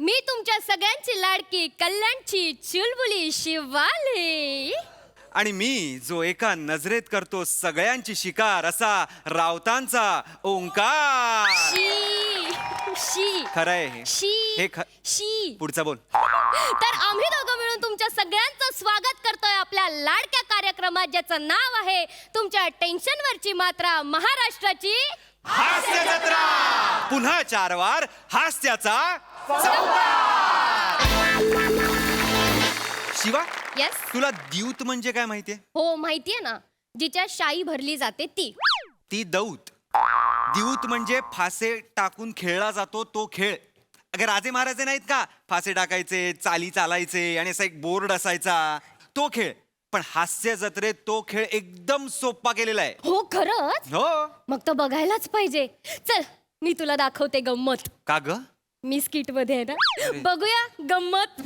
मी तुमच्या सगळ्यांची लाडकी कल्याणची चुलबुली शिवाली. आणि मी जो एका नजरेत करतो सगळ्यांची शिकार असा रावतांचा ओंकार. शी खरंय हे. शी शी पुढचा बोल. तर आम्ही दोघं मिळून तुमच्या सगळ्यांचं स्वागत करतोय आपल्या लाडक्या कार्यक्रमात, ज्याचं नाव आहे तुमच्या टेन्शनवरची मात्रा महाराष्ट्राची हास्य जत्रा. पुन्हा 4 वार हास्याचा शिवा. येस. तुला द्यूत म्हणजे काय माहितीये? हो माहितीये ना, जिच्या शाई भरली जाते ती दौत. द्यूत म्हणजे फासे टाकून खेळला जातो तो खेळ. अगं राजे महाराजे नाहीत का, फासे टाकायचे, चाली चालायचे आणि असा एक बोर्ड असायचा, तो खेळ. पण हास्य जत्रेत तो खेळ एकदम सोपा केलेला आहे. हो खरंच? हो. मग तो बघायलाच पाहिजे. चल मी तुला दाखवते गंमत. का ग? मी स्किट मध्ये आहे ना, बघूया गंमत.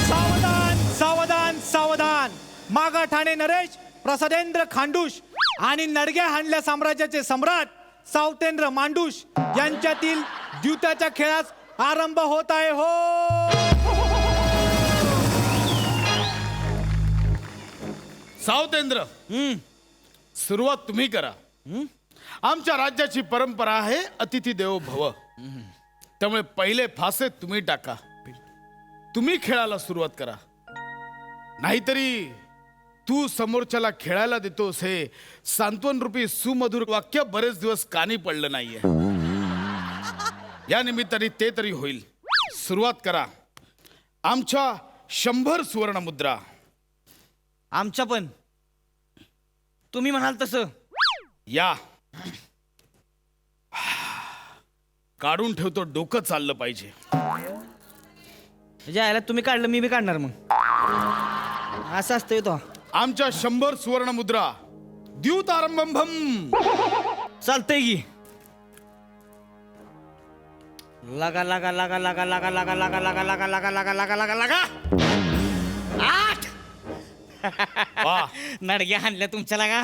सावधान सावधान सावधान. मागा ठाणे नरेश, प्रसादेंद्र खांडूश आणि नडग्या हाणल्या साम्राज्याचे सम्राट सावतेंद्र मांडूश यांच्यातील द्यूताच्या खेळास आरंभ होत आहे. हो. सावतेंद्र, सुरुवात तुम्ही करा. आमच्या राज्याची परंपरा आहे अतिथी देवो भव. त्यामुळे पहिले फासे तुम्ही टाका. तुम्ही खेळाला सुरुवात करा. नाहीतरी तू समोरच्याला खेळायला देतोस हे सांत्वन रूपी सुमधुर वाक्य बरेच दिवस कानी पडलं नाहीये. या निमित्ताने ते तरी होईल. सुरुवात करा. आमच्या 100 सुवर्ण मुद्रा. आमच्या पण तुम्ही म्हणाल तसं. या काढून ठेवतो, डोकं चाललं पाहिजे. यायला तुम्ही काढलं मी बी काढणार. मग असं असतंय तो. आमच्या 100 सुवर्ण मुद्रा. द्यूत आरंभम. चालतंय की. लगा लगा लगा लगा लगा लगा लगा लगा लगा लगा लगा लगा लगा लगा 8. वा, नडग्या हाणल्या तुमच्या लगा.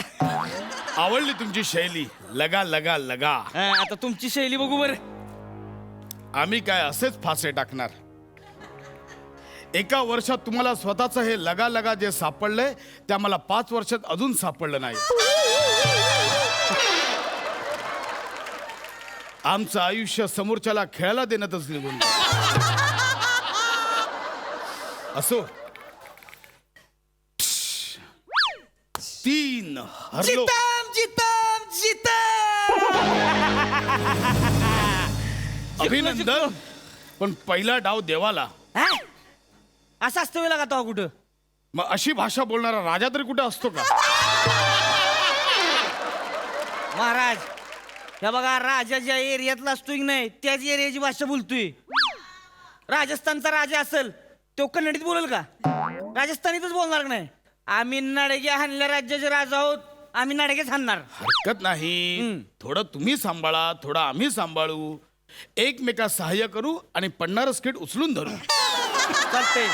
आवडली तुमची शैली. लगा लगा लगा. आता तुमची शैली बघू बर. आम्ही काय असेच फासे टाकणार. एका वर्षात तुम्हाला स्वतःच हे लगा लगा जे सापडलंय ते आम्हाला 5 वर्षात अजून सापडलं नाही. आमचं आयुष्य समोरच्याला खेळायला देण्यातच निघून गेलं. असो. 3 हरलो. जितम जितम जितम. अभिनंदन. पण पहिला डाव देवाला. असं असतं वेळा का तो कुठं. मग अशी भाषा बोलणारा राजा तरी कुठे असतो का? महाराज हे बघा, राजा ज्या एरियातला असतोय की नाही त्याच एरियाची भाषा बोलतोय. राजस्थानचा राजा असेल तो कन्नडीत बोलेल का? राजस्थानीतच बोलणार का नाही? आम्ही नडग्या हाणल्या राज्याचे राजा आहोत. आम्ही नडगेच हाणणार. हरकत नाही. थोडं तुम्ही सांभाळा, थोडं आम्ही सांभाळू. एकमेका सहाय्य करू आणि पडणारं स्किट उचलून धरू. चालतंय.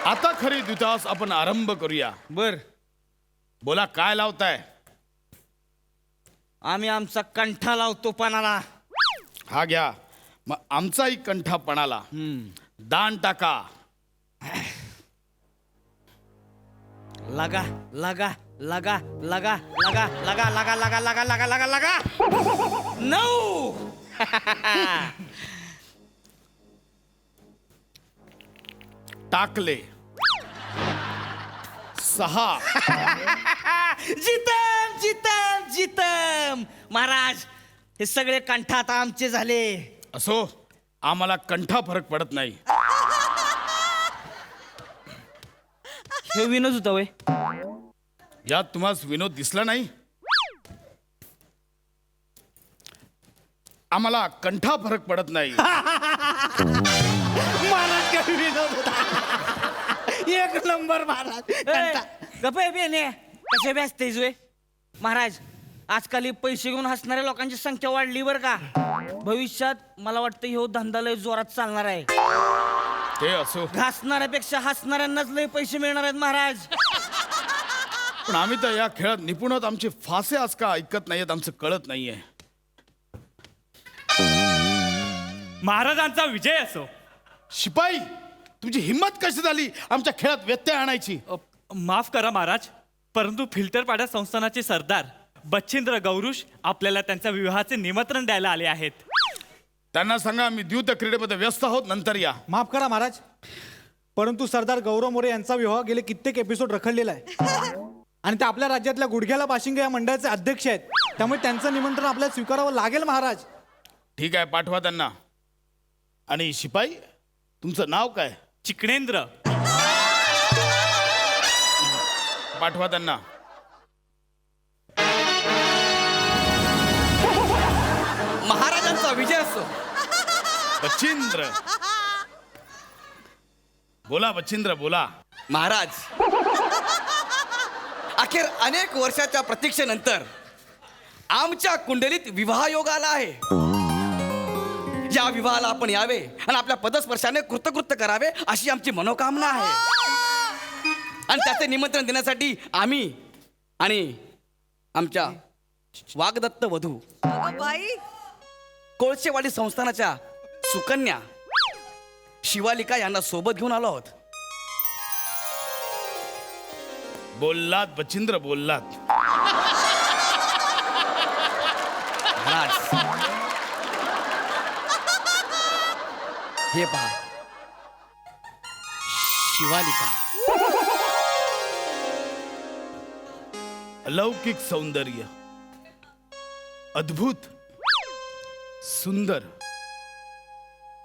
आता खरी द्वितास आपण आरंभ करूया. बर. बोला काय लावताय? आम्ही आमचा कंठा लावतो पानाला. हा घ्या. मग आमचाही कंठा पणाला. दान टाका. लगा लगा लगा लगा लगा लगा लगा लगा लगा लगा लगा लगा 9. टाकले. 6. जितम जितम जितम. महाराज हे सगळे कंठा आता आमचे झाले. असो, आम्हाला कंठा फरक पडत नाही. हे विनोद होता वय. यात तुम्हाला विनोद दिसला नाही? आम्हाला कंठा फरक पडत नाही. महाराज काय विनोद होता. एक नंबर महाराज. गप्पे बेने कसे व्यस्त वे. महाराज आजकाल हे पैसे घेऊन हसणाऱ्या लोकांची संख्या वाढली बरं का. भविष्यात मला वाटतं ह्यो धंदा लय जोरात चालणार आहे. ते असो. घासणाऱ्यापेक्षा हसणाऱ्यांनाच लय पैसे मिळणार आहेत महाराज. पण आम्ही तर या खेळात निपुण आहोत. आमचे फासे आज का ऐकत नाहीयेत आमचं कळत नाहीये. महाराजांचा विजय असो. शिपाई, तुमची हिंमत कशी झाली आमच्या खेळात व्यत्यय आणायची? माफ करा महाराज, परंतु फिल्टरपाड्या संस्थानाचे सरदार बच्छिंद्र गौरुष आपल्याला त्यांच्या विवाहाचे निमंत्रण द्यायला आले आहेत. त्यांना सांगा आम्ही द्यूत क्रीडेमध्ये व्यस्त आहोत, नंतर या. माफ करा महाराज, परंतु सरदार गौरव मोरे यांचा विवाह गेले कित्येक एपिसोड रखडलेला आहे आणि ते आपल्या राज्यातल्या गुडघ्याला बाशिंगे या मंडळाचे अध्यक्ष आहेत. त्यामुळे त्यांचं निमंत्रण आपल्याला स्वीकारावं लागेल महाराज. ठीक आहे, पाठवा त्यांना. आणि शिपाई, तुमचं नाव काय? चिकणेंद्र. पाठवा त्यांना. महाराजांचा विजय असो. बचिंद्र, बोला बचिंद्र, बोला. महाराज, अखेर अनेक वर्षाच्या प्रतीक्षेनंतर आमच्या कुंडलीत विवाह योग आला आहे. या विवाहाला आपण यावे आणि आपल्या पदस्पर्शाने कृतकृत्य करावे अशी आमची मनोकामना आहे. आणि त्याचे निमंत्रण देण्यासाठी आम्ही आणि आमच्या वागदत्त वधू कोळशेवाडी संस्थानाच्या सुकन्या शिवालिका यांना सोबत घेऊन आलो आहोत. बोललात बचिंद्र, बोललात. महाराज, हे पहा, शिवालिका अलौकिक सौंदर्य, अद्भुत, सुंदर,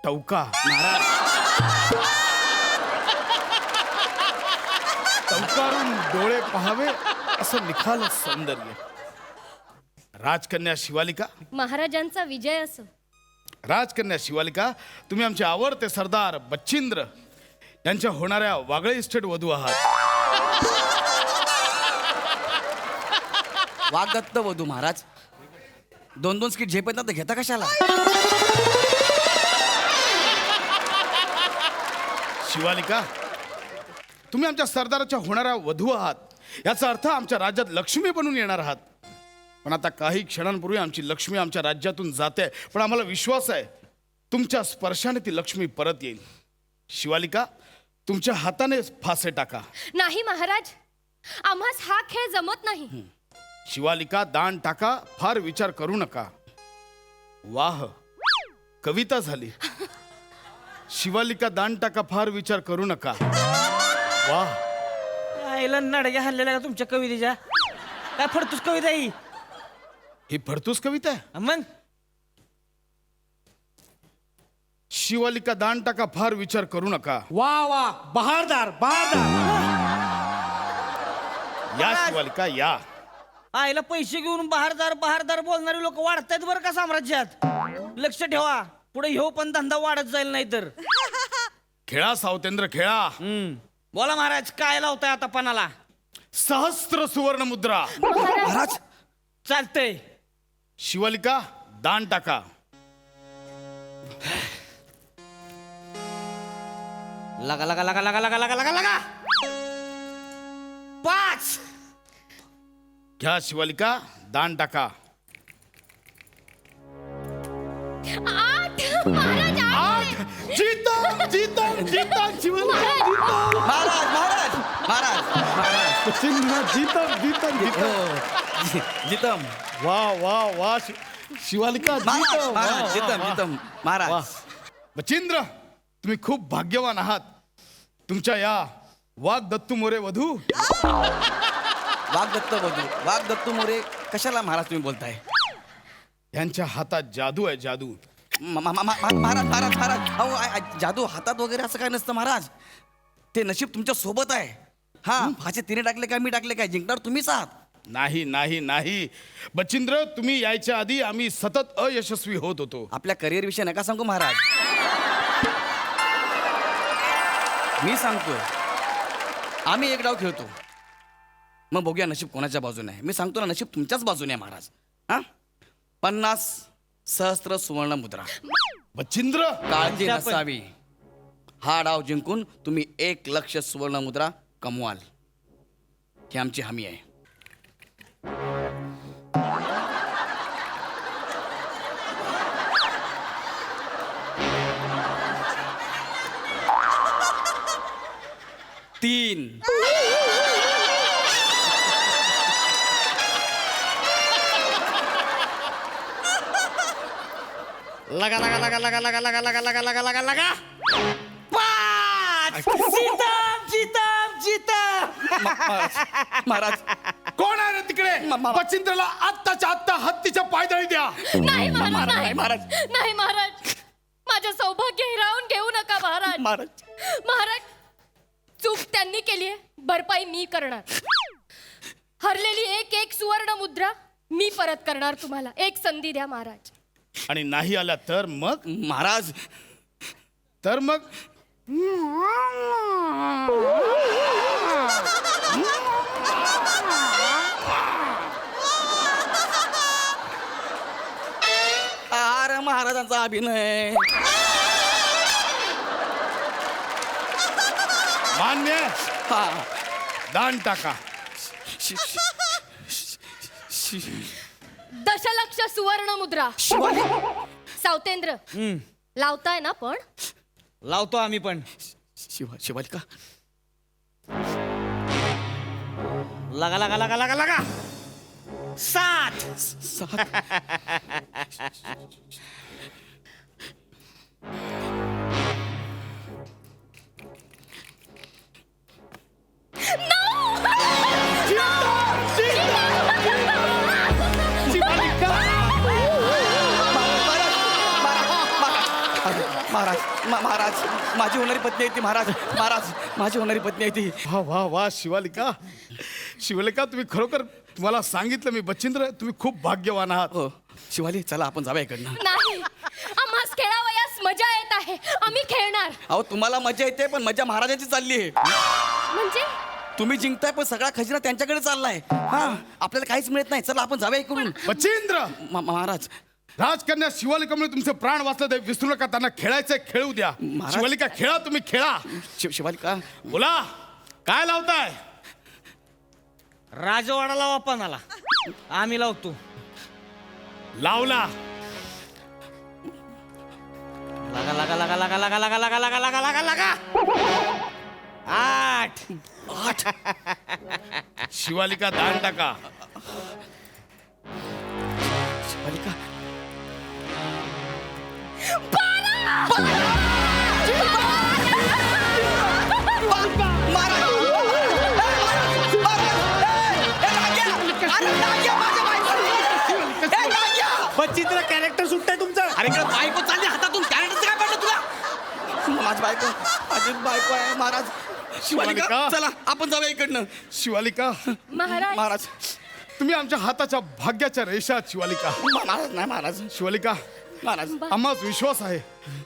टवका. महाराज, टवकारून डोळे पहावे असं निखाल सौंदर्य. राजकन्या शिवालिका, महाराजांचा विजय असो. राजकन्या शिवालिका, तुम्ही आमचे आवडते सरदार बच्छिंद्र यांच्या होणाऱ्या वागळे इस्टेट वधू आहात. वागदत्त वधू. महाराज, 2-2 स्किट झेपत ना तर घेता कशाला? शिवालिका, तुम्ही आमच्या सरदाराच्या होणाऱ्या वधू आहात. याचा अर्थ आमच्या राज्यात लक्ष्मी बनून येणार आहात. पण आता काही क्षणांपूर्वी आमची लक्ष्मी आमच्या राज्यातून जाते, पण आम्हाला विश्वास आहे तुमच्या स्पर्शाने ती लक्ष्मी परत येईल. शिवालिका, तुमच्या हाताने फासे टाका. नाही महाराज, आम्हास हा खेळ जमत नाही. शिवालिका, दान टाका, फार विचार करू नका. वाह, कविता झाली. शिवालिका, दान टाका, फार विचार करू नका. वाह. आईला नडग्या हल्लेल्या का तुमच्या कवितेच्या? काय फडतूस कविता ही फडतूस कविता आहे. मग शिवालिका, दान टाका, फार विचार करू नका. वा वा, बहारदार बहारदार. या शिवालिका, या. आईला पैसे घेऊन बहारदार बहारदार बोलणारे लोक वाढतायत बरं का साम्राज्यात. लक्ष ठेवा, पुढे ह्यो पण धंदा वाढत जाईल नाही तर. खेळा सावतेंद्र, खेळा. बोला महाराज, काय लावताय आता पणाला? सहस्त्र सुवर्ण मुद्रा. महाराज, चालतंय. शिवालिका, दान टाका. लगा लगा लगा लगा लगा लगा लगा लगा 5. घ्या शिवालिका, दान टाका. 8. महाराज, 8. जीतम जीतम जीतम शिवालिका, जीतम. महाराज, महाराज, महाराज, महाराज. बचिंद्र, जीतम जीतम जीतम. जितम. वा वा वा, शिवालिका, महाराज, जीतम. वा, महाराज, वा, जितम, वा. जितम. वा. महाराज, बचिंद्र, तुम्ही खूप भाग्यवान आहात. तुमच्या या वागदत्तू मोरे वधू. वागदत्त वधू, वागदत्त मोरे कशाला महाराज तुम्ही बोलताय? यांच्या हातात जादू आहे, जादू. महाराज, महाराज, महाराज, अहो, जादू हातात वगैरे असं काय नसतं महाराज. ते नशीब तुमच्या सोबत आहे. हा, फाचे तिने टाकले काय मी टाकले काय, जिंकणार तुम्हीच आहात. नाही नाही नाही बचिंद्र, तुम्ही यायच्या आधी आम्ही सतत अयशस्वी होत होतो. आपल्या करिअर विषयी नका सांगू महाराज. मी सांगतोय, आम्ही एक डाव खेळतो, मग बघूया नशीब कोणाच्या बाजूने आहे. मी सांगतो ना, नशीब तुमच्याच बाजूने आहे महाराज. हा, 50 सहस्त्र सुवर्ण मुद्रा. बचिंद्र, काळजी आमच्या पण- नसावी. हा डाव जिंकून तुम्ही 1 लाख सुवर्ण मुद्रा कमवाल, ही आमची हमी आहे. 3. लगा लगा लगा लगा लगा लगा लगा लगा लगा लगा लगा 5. जिताम. महाराज कोण आहे रे तिकडे बचिंद्रला आत्ताच्या आत्ता हत्तीच्या पायदळी द्या. नाही महाराज नाही महाराज. नाही महाराज माझं सौभाग्य हिरावून घेऊ नका महाराज. महाराज महाराज चूक त्यांनी केली आहे, भरपाई मी करणार. हरलेली एक एक सुवर्ण मुद्रा मी परत करणार तुम्हाला. एक संधी द्या महाराज. आणि नाही आला तर मग महाराज अरे महाराजांचा अभिनय. मान्य हा दान टाका. शि- शि- शि- दशलक्ष सुवर्ण मुद्रा. शिवाली सावतेंद्र लावताय ना पण. लावतो आम्ही पण. शिवालिका लगा लगा लगा लगा लगा 7. महाराज महाराज माझी होणारी पत्नी आहे ती. महाराज महाराज माझी होणारी पत्नी आहे ती. वा वा वा शिवालिका तुम्ही खरोखर तुम्हाला सांगितलं मी बचिंद्र तुम्ही खूप भाग्यवान आहात. हो शिवाली चला आपण जाऊया इकडनं. नाही आम्हास खेळावयास मजा येत आहे, आम्ही खेळणार. अहो तुम्हाला मजा येते पण मजा महाराजांची चालली आहे. म्हणजे तुम्ही जिंकताय पण सगळा खजिना त्यांच्याकडे चाललाय. हा आपल्याला काहीच मिळत नाही. चला आपण जाऊया इकडून. बचिंद्र महाराज राजकन्या शिवालिकामुळे तुमचे प्राण वाचले ते विसरू नका. त्यांना खेळायचंय खेळू द्या. महाराज- शिवालिका खेळा तुम्ही खेळा. शिवालिका बोला काय लावताय. राजवाडाला वापनाला आम्ही लावतो. लावला. लगा लगा लगा लगा लगा लगा लगा लगा लगा लगा लगा 8. शिवालिका दान टाका. शिवालिका बचिंद्र कॅरेक्टर सुटतंय तुमचं. अरे इकडे बायको चालली हातातून. कॅरेक्टरचं काय पडलं तुला. माझी बायको आहे महाराज. शिवालिका शिवालिका. चला आपण जाऊया इकडनं. शिवालिका महाराज महाराज तुम्ही आमच्या हाताच्या भाग्याच्या रेषात. शिवालिका महाराज नाही महाराज. शिवालिका महाराज आम्हाला विश्वास आहे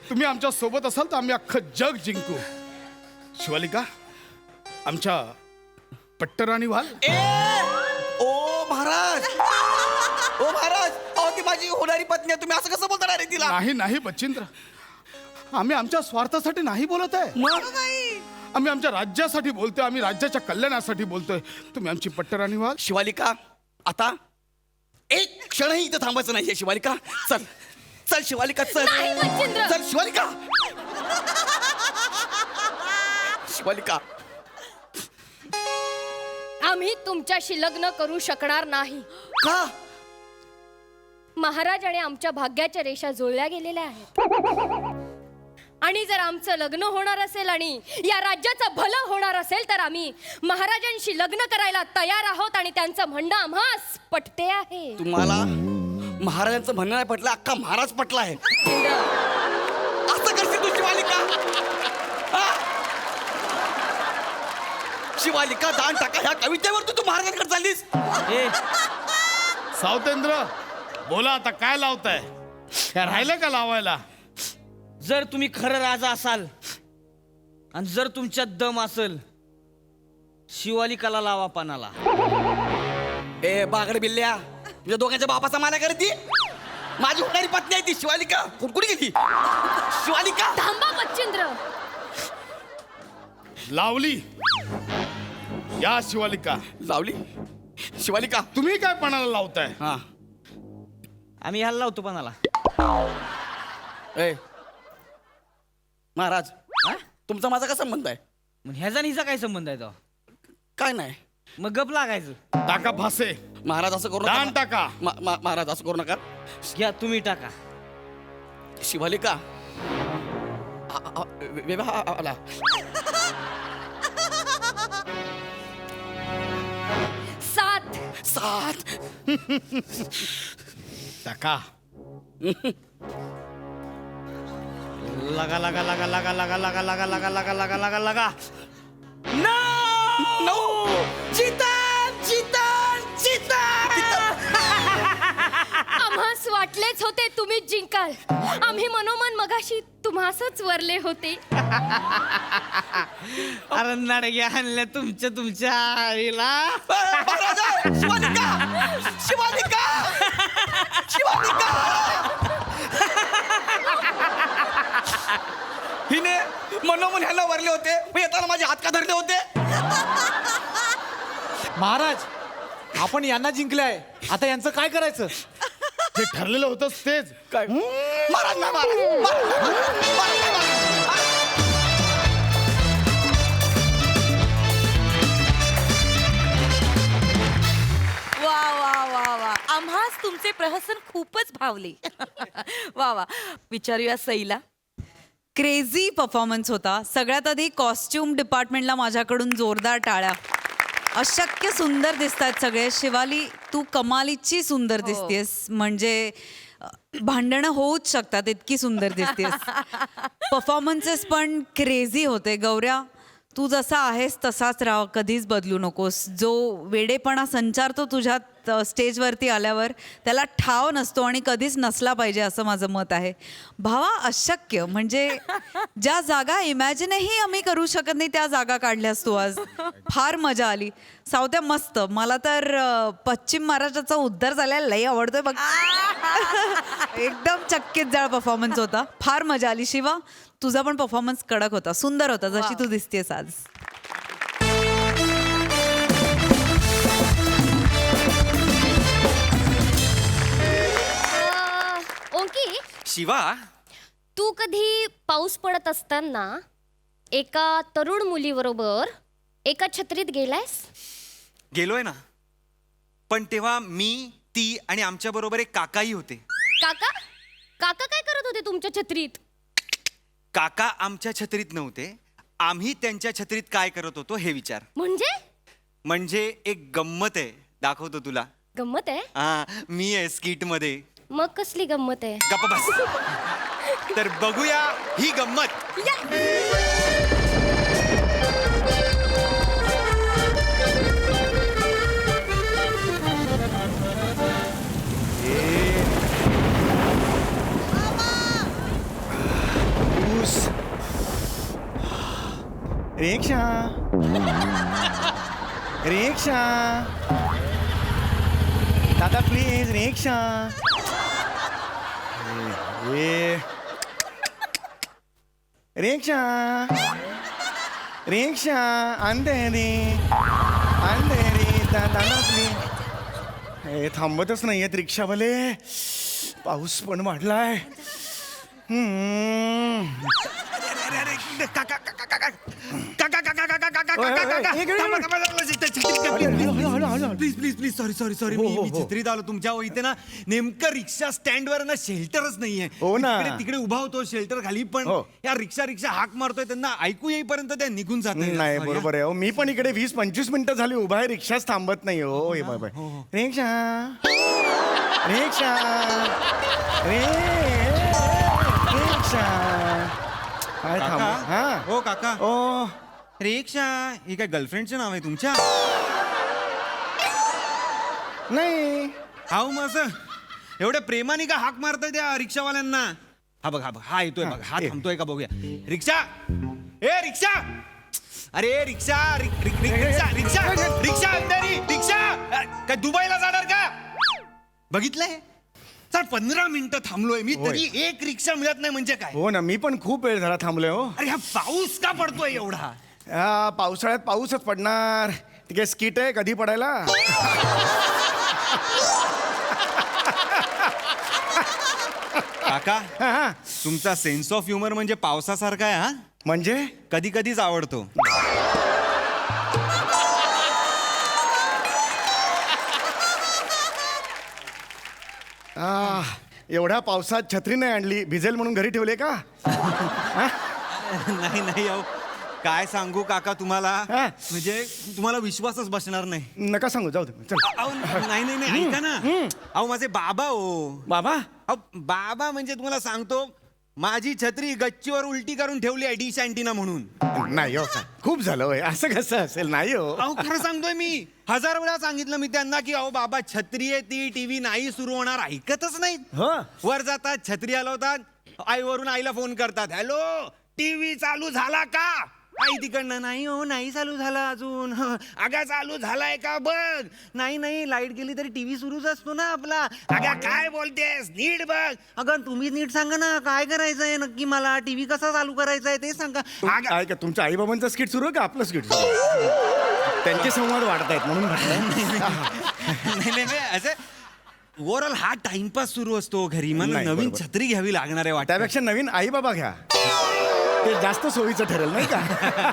तुम्ही आमच्या सोबत असाल तर आम्ही अख्खं जग जिंकू. शिवालिका आमच्या पट्टराणी व्हाल. ओ महाराज ओ महाराज अहो ती माझी होणारी पत्नी आहे. तुम्ही असं कसं बोलता रे तिला. नाही नाही बचिंद्र आम्ही आमच्या स्वार्थासाठी नाही बोलत आहे. आम्ही आमच्या राज्यासाठी बोलतोय. आम्ही राज्याच्या कल्याणासाठी बोलतोय. तुम्ही आमची पट्टराणी व्हाल. शिवालिका आता एक क्षणही इथं थांबायचं नाहीये. शिवालिका चल चल शिवालिका चल. नाही, बचिंद्र. चल शिवालिका शिवालिका आम्ही तुमच्याशी लग्न करू शकणार नाही. का महाराज आणि आमच्या भाग्याच्या रेषा जुळल्या गेलेल्या आहेत. आणि जर आमचं लग्न होणार असेल आणि या राज्याचं भलं होणार असेल तर आम्ही महाराजांशी लग्न करायला तयार आहोत. आणि त्यांचं म्हणणं आम्हास पटते आहे. तुम्हाला महाराजांचं म्हणणं नाही पटलं. अख्खा महाराज पटला आहे. असं करशील तू शिवालिका. हा? शिवालिका दान टाका ह्या कवितेवर तू महाराजांकडे चाललीस. ए सावतेंद्र बोला आता काय लावताय. काय राहिलं का लावायला. जर तुम्ही खरं राजा असाल आणि जर तुमच्यात दम असेल शिवालिकाला लावा पानाला. ए बागड बिल्ल्या तुझ्या दोघांच्या बापाचा माला करती. माझी होणारी पत्नी आहे ती शिवालिका. कुठे गेली शिवालिका. थांबा बच्चेंद्र. लावली. या शिवालिका लावली शिवालिका. तुम्ही काय पणाला लावताय. हा आम्ही ह्याला लावतो पानाला. ए महाराज तुमचा माझा काय संबंध आहे. मग ह्याचा आणि हिचा काय संबंध आहे तो? काय नाही मग गप लागायचं. टाका फासे. महाराज असं करू दान नका टाका. महाराज असं करू नका. घ्या तुम्ही टाका. शिवालिका आला. सात टाका. लगा लगा लगा लगा लगा लगा लगा लगा लगा लगा लगा लगा. नऊ. चितन चितन चितन. आम्हास वाटलेच होते तुम्हीच जिंकाल. आम्ही मनोमन मगाशी तुम्हासच वरले होते. अरे नडग्या आणल्या तुमच्या आईला. महाराजा, शिवालिका शिवालिका शिवालिका. हिने मनोमन ह्याला वरले होते, मग येताना माझे हात का धरले होते? महाराज आपण यांना जिंकलंय, आता यांचं काय करायचं? जे ठरलेलं होतं तेच. काय महाराज नाही, महाराज वा वा वा वा आम्हास तुमचे प्रहसन खूपच भावले. वा वा विचारूया सईला. क्रेझी परफॉर्मन्स होता. सगळ्यात आधी कॉस्ट्युम डिपार्टमेंटला माझ्याकडून जोरदार टाळ्या. अशक्य सुंदर दिसतात सगळे. शिवाली तू कमालीची सुंदर दिसतेस. म्हणजे भांडणं होऊच शकतात इतकी सुंदर दिसतेस. परफॉर्मन्सेस पण क्रेझी होते. गौऱ्या तू जसा आहेस तसाच राह, कधीच बदलू नकोस. जो वेडेपणा संचारतो तुझ्यात स्टेजवरती आल्यावर त्याला ठाव नसतो आणि कधीच नसला पाहिजे असं माझं मत आहे. भावा अशक्य म्हणजे ज्या जागा इमॅजिनही आम्ही करू शकत नाही त्या जागा काढल्यास तू आज. फार मजा आली. सावत्या मस्त. मला तर पश्चिम महाराष्ट्राचा उद्धार झालेला लई आवडतोय बघ. एकदम चक्कीत जाळ परफॉर्मन्स होता. फार मजा आली. शिवा तुझा पण परफॉर्मन्स कडक होता, सुंदर होता, जशी तू दिसतेस आज. ओंकी, शिवा तू कधी पाऊस पडत असताना एका तरुण मुलीबरोबर एका छत्रीत गेलायस? गेलोय ना, पण तेव्हा मी, ती आणि आमच्या बरोबर एक काकाही होते. काका काका काय करत होते तुमच्या छत्रीत? काका आमच्या छत्रीत नव्हते, आम्ही त्यांच्या छत्रीत काय करत होतो हे विचार. म्हणजे एक गंमत आहे, दाखवतो तुला. गंमत आहे? हा, मी आहे स्किट मध्ये. मग कसली गंमत आहे? गप्प बस. तर बघूया ही गंमत. रिक्षा रिक्षा दादा प्लीज रिक्षा. रिक्षा रिक्षा अंधेरी अंधेरी दादा प्लीज. हे थांबतच नाही आहेत रिक्षावाले. पाऊस पण वाढलाय. Please please please sorry sorry sorry. मी छत्रीत आलो तुमच्या इथे ना. नेमकं रिक्षा स्टँडवर ना शेल्टरच नाहीये. हो ना. तिकडे उभा होतो शेल्टर खाली, पण या रिक्षा हाक मारतोय त्यांना ऐकू येईपर्यंत त्या निघून जात नाही. बरोबर आहे. मी पण इकडे 20-25 मिनिटं झाली उभा आहे, रिक्षाच थांबत नाही. हो हे बाय रिक्षा रिक्षा रिक्षा. काय थांब. हा हो काका. ओ रिक्षा ही काय गर्लफ्रेंडचं नाव आहे तुमच्या? नाही. हाऊ मग असं एवढ्या प्रेमाने का हाक मारताय त्या रिक्षावाल्यांना? हा बघ, हा येतोय बघ, हा थांबतोय का बघूया. रिक्षा, ए रिक्षा, अरे रिक्षा रिक्षा रिक्षा रिक्षा अंधारी रिक्षा. काय दुबईला जाणार का? बघितलंय सर, 15 मिनिटं थांबलोय मी, तरी एक रिक्षा मिळत नाही म्हणजे काय? हो ना, मी पण खूप वेळ झाला थांबलोय. हो अरे हा पाऊस का पडतोय एवढा? पावसाळ्यात पाऊसच पडणार. तिकडे स्किट आहे कधी पडायला. काका तुमचा सेन्स ऑफ ह्युमर म्हणजे पावसासारखा आहे. हा म्हणजे कधी कधीच आवडतो. एवढ्या पावसात छत्री नाही आणली, भिजेल म्हणून घरी ठेवले का? नाही नाही अहो काय सांगू काका तुम्हाला, हा. म्हणजे तुम्हाला विश्वासच बसणार नाही. नका सांगू, जाऊ दे चल. अहो नाही नाही नाही ऐका ना, अहो माझे बाबा हो. बाबा अहो बाबा म्हणजे तुम्हाला सांगतो, माझी छत्री गच्चीवर उलटी करून ठेवली आहे डिश अँटिना म्हणून. नाही हो, काय खूप झालं होय. असं कसं असेल? नाही हो. अहो खरं सांगतोय मी, 1000 वेळा सांगितलं मी त्यांना की अहो बाबा छत्री आहे ती, टीव्ही नाही सुरू होणार, ऐकतच नाहीत. हो. वर जातात, छत्री हलवतात, आईवरून आईला फोन करतात, हॅलो टीव्ही चालू झाला का? आई तिकडनं नाही हो नाही चालू झाला अजून. अगा चालू झालाय का बघ. नाही नाही लाईट गेली तरी टीव्ही सुरूच असतो ना आपला. अगा काय बोलतेस, नीट बघ. अगं तुम्ही नीट सांगा ना काय करायचंय नक्की, मला टीव्ही कसा चालू करायचा आहे ते सांगा. काय का तुमच्या आई बाबांचं स्किट सुरू आहे का आपलं स्किट सुरू आहे? त्यांचे संवाद वाढत आहेत म्हणून म्हटलं. नाही नाही नाही, असं ओव्हरऑल हा टाइमपास सुरू असतो घरी. मला नाही, नवीन बरोबर. छत्री घ्यावी लागणार आहे वाटतं. त्यापेक्षा नवीन आई बाबा घ्या, ते जास्त सोयीचं ठरेल नाही का?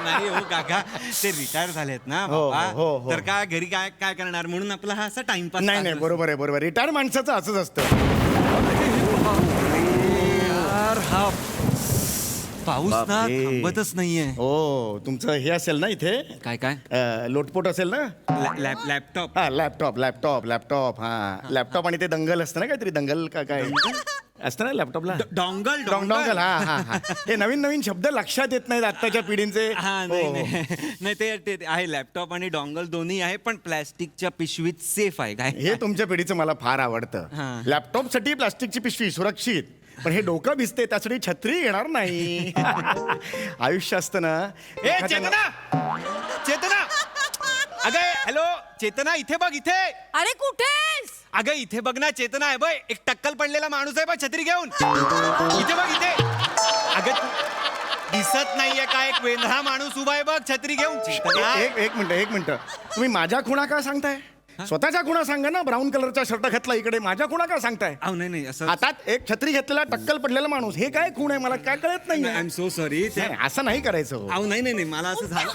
नाही हो काका, ते रिटायर झालेत ना हो, बाबा. हो, हो. तर काय घरी काय काय करणार म्हणून आपला हा असा टाइमपास. नाही नाही, बरोबर आहे बरोबर. रिटायर माणसाचं असंच असतं. यार हा पाऊस ना बापरे. थांबतच नाहीये. हो, तुमचं हे असेल ना इथे, काय काय लोटपोट असेल ना. लॅपटॉप. हा लॅपटॉप हा लॅपटॉप आणि ते दंगल असतं ना, काहीतरी दंगल का काय असतं ना लॅपटॉपला. डोंगल डॉंगल हा हा हा. हे नवीन नवीन शब्द लक्षात येत नाहीत आत्ताच्या पिढींचे. हा हो, नाही हो. नाही नाही ते आहे लॅपटॉप आणि डोंगल दोन्ही आहे, पण प्लॅस्टिकच्या पिशवीत सेफ आहे काय. हे तुमच्या पिढीचं मला फार आवडतं. हा. लॅपटॉपसाठी प्लास्टिकची पिशवी सुरक्षित, पण हे डोकं भिजते त्यासाठी छत्री येणार नाही. आयुष्य असतं ना. ए एखाद्याला- चेतना, चेतना, अगं हॅलो चेतना, इथे बघ इथे. अरे कुठेस? अगं इथे बघ ना चेतना आहे बघ, एक टक्कल पडलेला माणूस आहे बघ छत्री घेऊन. इथे बघ इथे. अगं दिसत नाहीये का एक वेंधळा माणूस उभा आहे बघ छत्री घेऊन. चेतना. एक मिनिट तुम्ही माझ्या खुणा का सांगताय? स्वतःच्या खुणा सांगा ना. ब्राऊन कलरचा शर्ट घातला इकडे, माझ्या खुणा का सांगताय? अहो नाही नाही असं. हातात एक छत्री घेतलेला टक्कल पडलेला माणूस, हे काय खूण आहे मला काय कळत नाही. I am so sorry. असं नाही करायचं हो. अहो नाही नाही नाही मला असं झालं.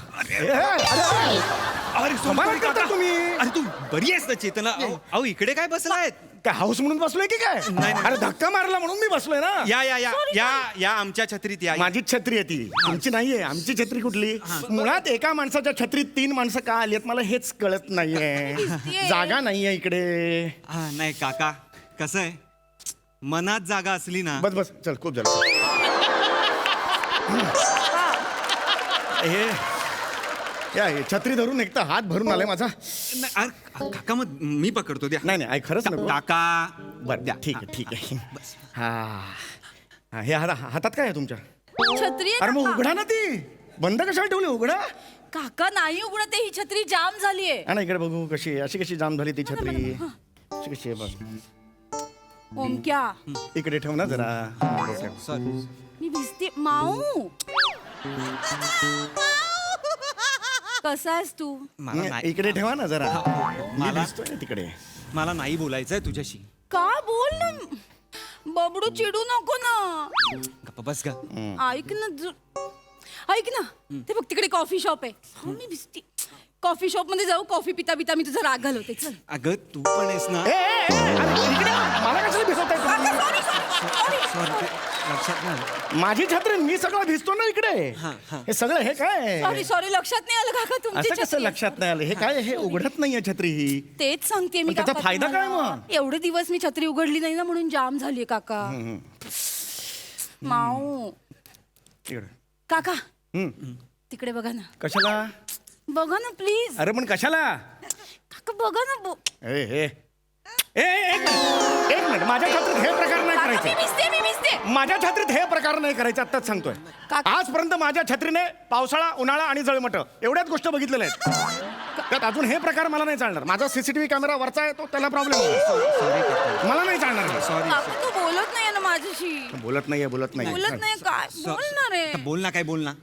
अरे कमाल करता तुम्ही. अरे तू बरी आहेस ना चेतना? अहो इकडे काय बसलायत? काय हाऊस म्हणून बसलोय की काय? नाही. अरे धक्का मारला म्हणून मी बसलोय ना. या या या या या आमच्या छत्रीत या. माझीच छत्री आहे ती, तुमची नाहीये. आमची छत्री कुठली? मुळात एका माणसाच्या छत्रीत 3 माणसं का आलीत मला हेच कळत नाहीये. जागा नाहीये इकडे. हा नाही काका, कसं आहे मनात जागा असली ना. बस बस चल, खूप झालं. हे छत्री धरून एक तर हात भरून आलाय माझा. नाही, अरे, काका मग मी पकडतो द्या. नाही नाही खरंच नको. काका बरं द्या, ठीक आहे. हा हे हातात काय आहे तुमच्या? छत्री आहे अरे मग काका. उघडा ना ती. बंद कशाला ठेवली? उघडा. काका नाही उघडत आहे, ही छत्री जाम झालीये. हा ना, इकडे बघू कशी आहे. अशी कशी जाम झाली ती छत्री? अशी कशी आहे बघ. ओमक्या इकडे ठेव ना जरा. सॉरी. मी भिजते. माऊ कसा आहेस तू? मला नाही, इकडे ठेवा ना जरा. मी मला- दिसतोय ना तिकडे. मला नाही बोलायचंय तुझ्याशी. का बोल ना. बबडू चिडू नको ना. गप्पा बस का. ऐक ना ऐक ना, ते बघ तिकडे कॉफी शॉप आहे. हो मी भिजते. कॉफी शॉप मध्ये जाऊ, कॉफी पिता पिता मी तुझा राग घालवते. चल. अगं तू पण आहेस ना. अरे, इकडे मला कशाला भिजवताय तुम्ही? सॉरी ते लक्षात नाही आलं. माझी छत्री, मी सगळं भिजतो ना इकडे. हे सगळं हे काय? सॉरी सॉरी, लक्षात नाही आलं काका तुमची असं कसं छत्री. लक्षात नाही आलं? हे काय? हे उघडत नाहीये छत्री ही. तेच सांगते मी पण त्याचा काका फायदा काय तुम्हाला. मग? एवढे दिवस मी छत्री उघडली नाही ना म्हणून जाम झालीये काका. माऊ इकडे. काका हम्म. तिकडे बघा ना. कशाला? बघा ना प्लीज. अरे पण कशाला? काका बघा ना. एक मिनिट माझ्या छत्रीत हे प्रकार नाही काका, मी करायचे. भिजते मी भिजते. माझ्या छत्रीत हे प्रकार नाही करायचे. आत्ताच सांगतोय. काका. आजपर्यंत माझ्या छत्रीने पावसाळा, उन्हाळा आणि जळमट एवढ्याच गोष्ट बघितलेल्या आहेत. त्यात अजून हे प्रकार मला नाही चालणार. माझा सीसीटीव्ही कॅमेरा वरचा आहे, तो त्याला प्रॉब्लेम मला नाही चालणार हे. काका तू बोलत नाही ना माझ्याशी. बोलत नाहीये. बोलत नाही काय बोलणार आहे. आता बोल ना, काय बोल ना.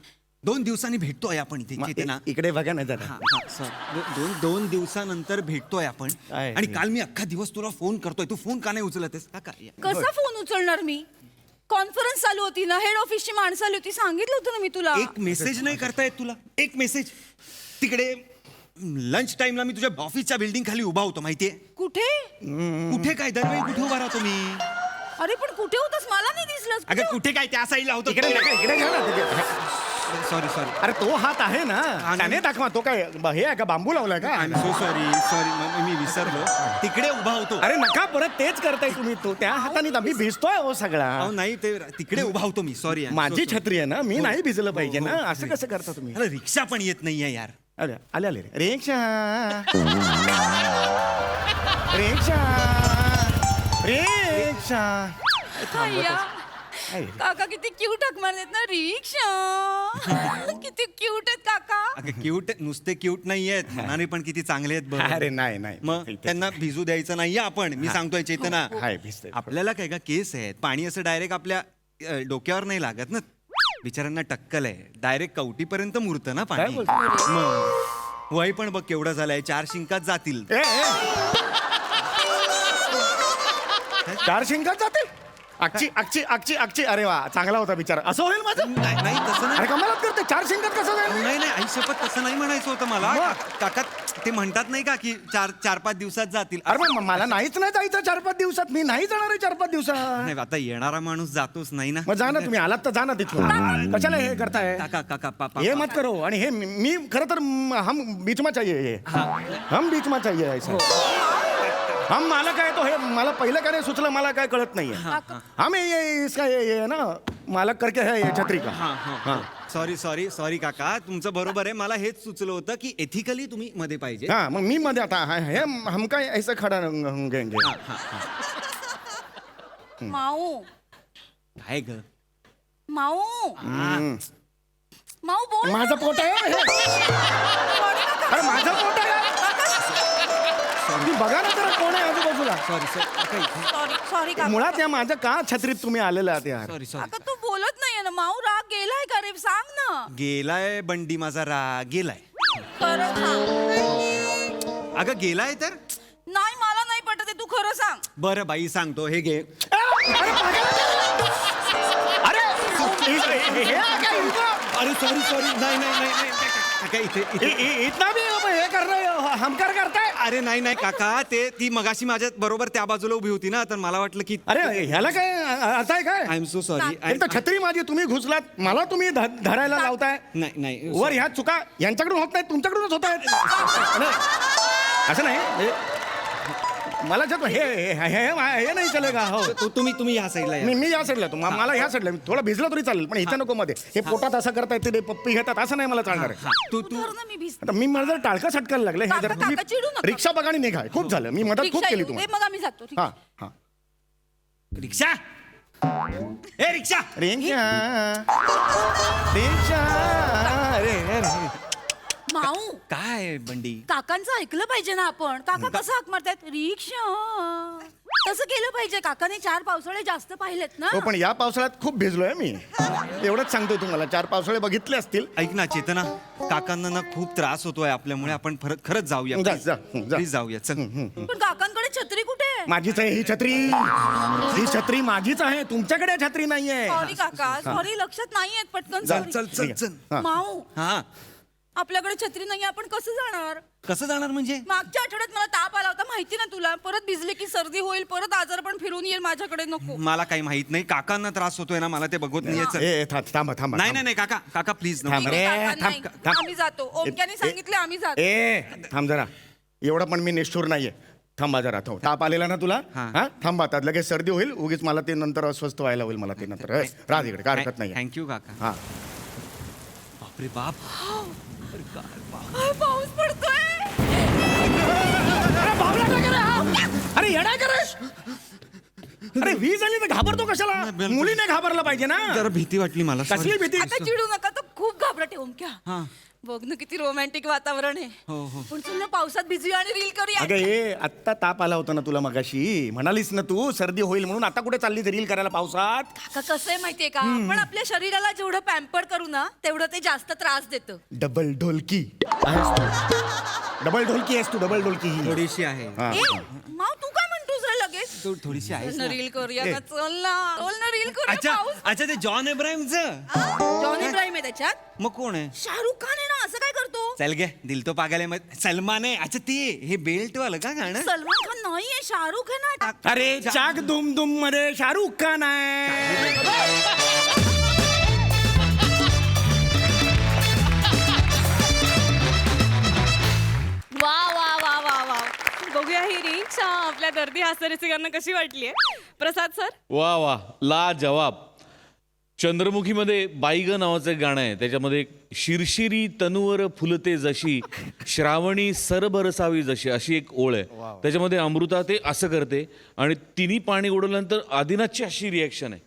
2 दिवसांनी भेटतोय आपण इथे चेतना. इकडे बघा ना जरा. हा, sorry. दोन दिवसानंतर भेटतोय आपण. काय? आणि काल मी अख्खा दिवस तुला फोन करतोय, तू फोन का नाही उचलतेस काका? या. कसा फोन उचलणार मी? कॉन्फरन्स चालू होती ना, हेड ऑफिसची माणसं आली होती, सांगितलं होतं ना मी तुला. एक मेसेज नाही करता येत तुला? एक मेसेज. तिकडे लंच टाइमला मी तुझ्या ऑफिसच्या बिल्डिंग खाली उभा होतो माहितीये? कुठे? कुठे काय दरवेळी कुठे उभा राहतो मी? अरे पण कुठे होतास, मला नाही दिसलंस. अगं कुठे काय त्या साईडला होतो. इकडे नका, इकडे घ्या ना तिकडे. Sorry sorry. अरे तो हात आहे ना, त्याने दाखवा. तो काय हे आहे का, बांबू लावलाय का? I am so sorry sorry, मी विसरलो. तिकडे उभा होतो. अरे नका परत तेच करताय तुम्ही. तो त्या हाताने मी भिजतोय हो सगळा. अहो नाही ते तिकडे उभा होतो मी. सॉरी. माझी छत्री आहे ना, मी नाही भिजलं पाहिजे ना. असं कसं करता तुम्ही? अरे रिक्षा पण येत नाहीये यार. अरे आले आले रिक्षा रिक्षा रिक्षा. अय्या, काका किती क्यूट हाक मारतात ना, रिक्षा. किती क्यूट आहेत काका. अगं क्यूट नुसते क्यूट नाहीयेत, मनाने पण किती चांगले आहेत बघ. अरे नाही नाही. मग त्यांना भिजू द्यायचं नाहीये आपण. मी सांगतोय चेतना, हाय भिजते. आपल्याला काय का केस आहेत, पाणी असं डायरेक्ट आपल्या डोक्यावर नाही लागत ना. बिचाऱ्यांना टक्कल आहे, डायरेक्ट कवटीपर्यंत मुरतं ना काय पाणी. बोलतो? मग वय पण बघ केवढं झालंय, 4 शिंकात जातील. ए, ए. 4 शिंगात जातील. अक्षी अक्षी अक्षी अक्षी. अरे वा, चांगला होता बिचारा. असं होईल माझं? नाही नाही, तसं अरे नाही. कमालात करते. 4 शिंगात कसं जाईल? नाही नाही, आई शपथ तसं नाही म्हणायचं होतं मला. मग? काका ते म्हणतात नाही का की 4-5 दिवसात जातील. अरे पण मला नाहीच नाही जायचं 4-5 दिवसात. मी नाही जाणार आहे 4-5 दिवसात. नाही आता येणारा माणूस जातोच नाही ना. मग जा ना तुम्ही. आलात तर जा ना तिथून. कशाला हे करताय? काका काका पापा ये मत करो. आणि हे मी खरं तर हम बीच में चाहिए. ये हम बीच में चाहिए ऐसा. हम मला काय तो हे मला पहिलं काय नाही सुचलं, मला काय कळत नाहीये. हम ये इसका ये ना मालक करके है ये छत्री का. हाँ. सॉरी सॉरी सॉरी काका, तुमचं बरोबर आहे. मला हेच सुचलं होतं की एथिकली तुम्ही मध्ये पाहिजे. हाँ मग मी मध्ये आता हे हम काय ऐसा खडा होंगे. माऊ काय ग? माऊ माऊ बोल. माझं पोट आहे हे. अरे माझं पोट आहे. तुम्ही बघा ना जरा कोण आहे आजूबाजूला. सॉरी सॉरी सॉरी सॉरी काका. मुळात या माझ्या का छत्रीत तुम्ही आलेला आहात यार. Sorry sorry. काका तू बोलत नाहीये ना, माऊ राग गेलाय का रे, सांग ना. गेलाय बंडी माझा राग गेलाय. खरं सांग. अगं गेलाय तर नाही, मला नाही पटत आहे, तू खरं सांग. बरं बाई सांगतो. हे घे. अरे हे काय इथं? अरे सॉरी सॉरी. नाही नाही नाही नाही काका, इथे इतना भी हे कर रहे हो, हमकार करताय. अरे नाही नाही काका, ते ती मगाशी माझ्या बरोबर त्या बाजूला उभी होती ना, तर मला वाटलं की अरे ह्याला काय आता आहे काय? I am so sorry. एक तर छत्री माझी तुम्ही घुसलात, मला तुम्ही धरायला लावताय. नाही नाही वर ह्या चुका यांच्याकडून होत नाही, तुमच्याकडूनच होत आहेत. असं नाही मला हे नाही चलेगा. हो तुम्ही या साईडला या. मी या साईडला मला ह्या साईडला थोडं भिजलं तरी चालेल, पण इथं नको मध्ये. हे पोटात असं करतायत, ते पप्पी घेतात, असं नाही मला चालणार आहे. तू धर ना, मी भिजते. आता मी मला जर टाळका सटकायला लागलं हे काका, जरा तुम्ही काका, चिडू नका. रिक्षा बघा आणि निघा. खूप झालं, मी मदत खूप रिक्षा केली येऊ दे, तुम्हाला. मग आम्ही जातो. हा हा. रिक्षा. ए रिक्षा. रिक्षा रिक्षा. अरे अरे माऊ काय बंडी? काकांचं ऐकलं पाहिजे ना आपण. काका कसं हाक मारतायत, रिक्षा. तसं केलं पाहिजे. काकाने 4 पावसाळे जास्त पाहिलेत ना. हो पण या पावसाळ्यात खूप भिजलोय मी, एवढंच सांगतोय तुम्हाला. 4 पावसाळे बघितले असतील. ऐक ना चेतना, काकांना ना खूप त्रास होतोय आपल्यामुळे. आपण खरंच जाऊया. जा, जा, जा. प्लीज जाऊया. चल. पण काकांकडे छत्री कुठे आहे? माझीच आहे ही छत्री. ही छत्री माझीच आहे, तुमच्याकडे छत्री नाहीये. सॉरी काका, सॉरी, लक्षात नाहीयेत. पटकन चल sorry. चल चल चल. हा. माऊ हा आपल्याकडे छत्री नाही, आपण कसं जाणार? कसं जाणार म्हणजे? मागच्या आठवड्यात मला ताप आला होता, माहिती ना तुला. परत भिजले की सर्दी होईल, परत आजार पण फिरून येईल माझ्याकडे. नको. मला काही माहित नाही. काकांना त्रास होतोय ना, मला ते बघवत नाहीये. चल. ए थांबा थांबा. नाही नाही नाही काका, काका प्लीज थांब ठीक रे, आहे, काका, नाही. थांब. आम्ही जातो. ओमक्याने सांगितले आम्ही जातो. थांब जरा. एवढं पण मी निष्ठुर नाहीये. थांबा जरा. ताप आलेला ना तुला? हा. हा थांबा, आता लगेच सर्दी होईल. उगीच मला ते नंतर अस्वस्थ व्हायला होईल. मला ते नंतर राज इकडे काय हरकत नाही. थँक्यू काका. हा बापरे बाप. पाऊस पडतोय. अरे येणार का रे? अरे वीज आली तर घाबरतो कशाला? मुलीने घाबरला पाहिजे ना. जरा भीती वाटली मला. कसली भीती? आता चिडू नका, तो खूप घाबरटे. ओमक्या हा. बघ ना किती रोमॅन्टिक वातावरण आहे. हो, हो. पण चल ना, पावसात भिजूया आणि रील करूया. अगं ये आत्ता ताप आला होता ना तुला मगाशी, म्हणालीस ना तू सर्दी होईल म्हणून. आता कुठे चालली रील करायला पावसात? काका कसं आहे माहितीये का, आपण आपल्या शरीराला जेवढं पॅम्पर करू ना, तेवढं ते जास्त त्रास देतं. डबल ढोलकी आहेस तू. डबल ढोलकी आहेस तू. डबल ढोलकी ही. थोडीशी आहे. हा. ए माव, तू काय म्हणतोस रे लगेच? तू थोडीशी आहेस ना. रील करूया ना, चल ना रील करूया. अच्छा पाऊस. अच्छा ते जॉन इब्राहिमचं जॉन इब्राहिम आहे त्याच्यात. मग कोण आहे? शाहरुख खान आहे ना, असं काय करतो? चल गे दिल तो पागल आहे मग सलमान आहे. अच्छा ते हे बेल्ट वालं का गाणं? सलमान खान नाहीये, शाहरुख आहे ना. अरे चाक दुम दुम मध्ये शाहरुख खान आहे. वा वा वा वा वा. बघूया ही रील आपल्या दर्दी हास्यरसिकांना कशी वाटलीये. प्रसाद सर. वा वा ला जवाब. चंद्रमुखीमध्ये बाईग नावाचं एक गाणं आहे, त्याच्यामध्ये शिरशिरी तनुवर फुलते जशी श्रावणी सरबरसावी जशी अशी एक ओळ आहे. त्याच्यामध्ये अमृता ते असं करते आणि तिन्ही पाणी उडवल्यानंतर आदिनाथची अशी रिॲक्शन आहे.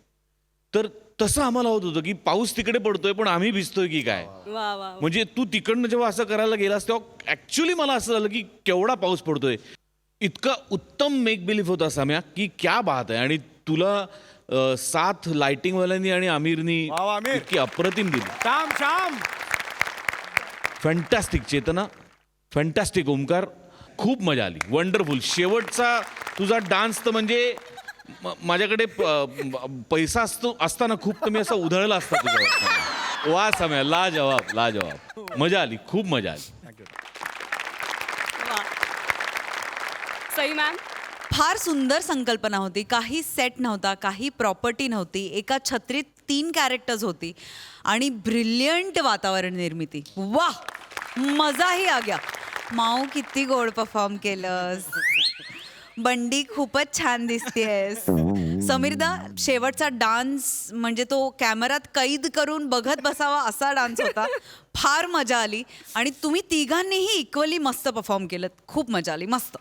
तर तसं आम्हाला होत होतं की पाऊस तिकडे पडतोय पण आम्ही भिजतोय की काय. वा वा. म्हणजे तू तिकडनं जेव्हा असं करायला गेलास तेव्हा ऍक्च्युली मला असं झालं की केवढा पाऊस पडतोय. इतका उत्तम मेक बिलीफ होता साम्या की क्या बात आहे. आणि तुला साथ लाइटिंगवाल्यांनी आणि आमिरनी वा वा, आमिर. इतकी अप्रतिम दिली. श्याम श्याम. फॅन्टॅस्टिक चेतना, फॅन्टॅस्टिक ओमकार, खूप मजा आली. वंडरफुल. शेवटचा तुझा डान्स तर म्हणजे माझ्याकडे पैसा असताना खूप तर मी असं उधळला असता तुझ्यावर. वा साम्या, ला जवाब, ला जवाब. मजा आली, खूप मजा आली. सई मॅम. फार सुंदर संकल्पना होती. काही सेट नव्हता, काही प्रॉपर्टी नव्हती, एका छत्रीत 3 कॅरेक्टर्स होती आणि ब्रिलियंट वातावरण निर्मिती. वा, मजाही आ गया. माऊ किती गोड परफॉर्म केलंस. बंडी खूपच छान दिसतेस. समीरदा, शेवटचा डान्स म्हणजे तो कॅमेरात कैद करून बघत बसावा असा डान्स होता. फार मजा आली आणि तुम्ही तिघांनीही इक्वली मस्त परफॉर्म केलं. खूप मजा आली. मस्त.